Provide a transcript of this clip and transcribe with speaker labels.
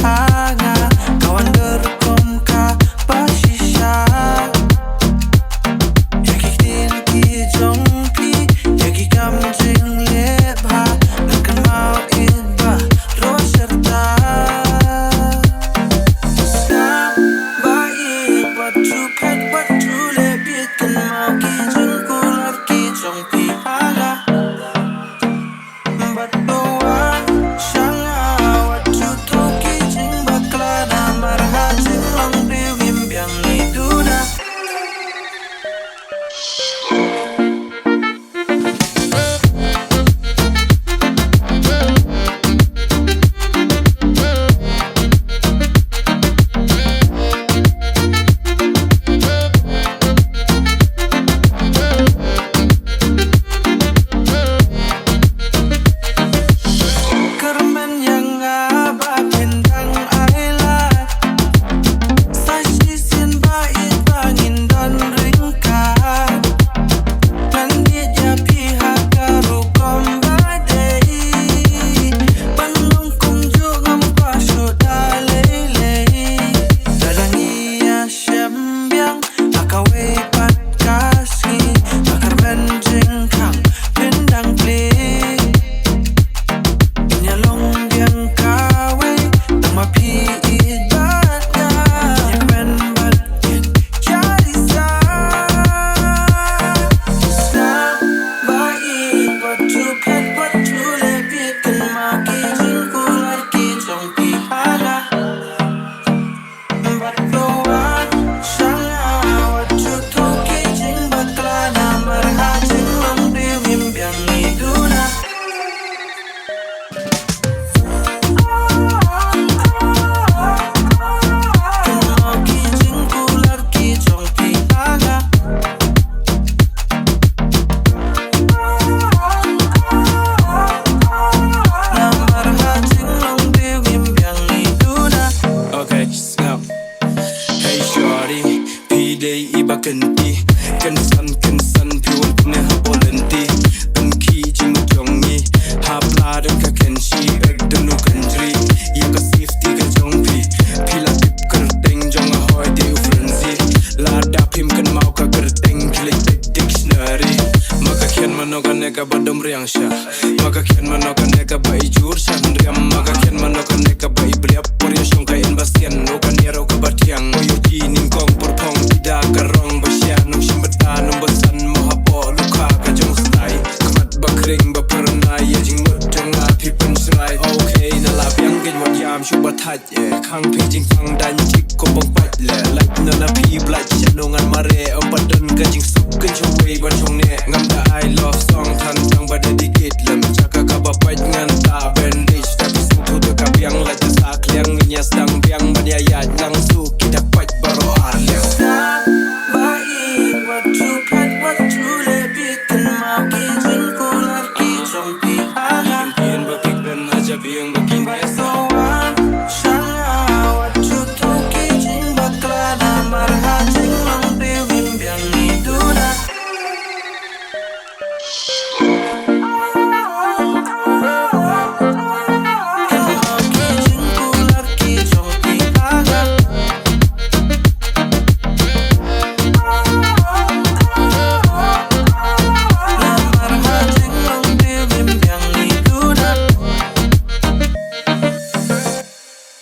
Speaker 1: hanga kawan derkom ka bashisha yaki tin ki jongpi yaki kam jing lebha nakan mau idba roserta Sngap Baieid what you pet what you lebit kan mau ki jing kular ki jongpi hanga but no one shanga what you toki jing baklana marha jing long diwim biang ni duna Kermen yang abah kendang ailat Sashi sin Baieid bangin dan ringkat Nandit ya pihak karukom badai Bandung kunjung ngempah syuda lelei Dadangi ya syembiang Akawe pat kasi Bakar menjeng kang pendang klik Nyalong biang kawe Tang mapiid bat ka Nyakmen bat jadi sa Sngap Baieid what you pet what you lebit kan maki jing kular ki jong pihana But no one shanga what you toki jing baklana marha jing long diwim biang ni duna Maki jing kular ki jong pihana Na marha jing long diwim biang ni duna
Speaker 2: Okay, Sngap. Hey shorty, P-Day iba kenti Kensan piwan punya habolenti Penki jimu jongi Hapla dan ka kenshi Beg denu kendri Ia ka safety ka jongpi Pila tip kerteng jong ahoy de u frenzy Lada pim kan mau ka kerteng Kilik tek dictionary Maka kian manokan neka badom riang syah Maka kian manokan neka bai jur syah Riam maka kian manokan neka bai briap Porya syong kain bastian Okan nero ka batiang Oyo ji ningkong purpong Tidak karong basya Nung shimbata nung basan Mohapo luka ka jong stay Kamat bakring bapernay Yajing mut jong api penserai Okay nalap yang gin wat yam syubat hat Kang pejing fang dan jik Kopong pat le Like nana pi blat Syanungan mare Empat dun kajing sup Kan syaway ban syong ne Ngam da I love song Tan tang ba dedicate lem Caka ka bapat ngan ta bandage Tapi sung tu tu ka biang La jasa kliang Nginyas dang biang Ban yayat lang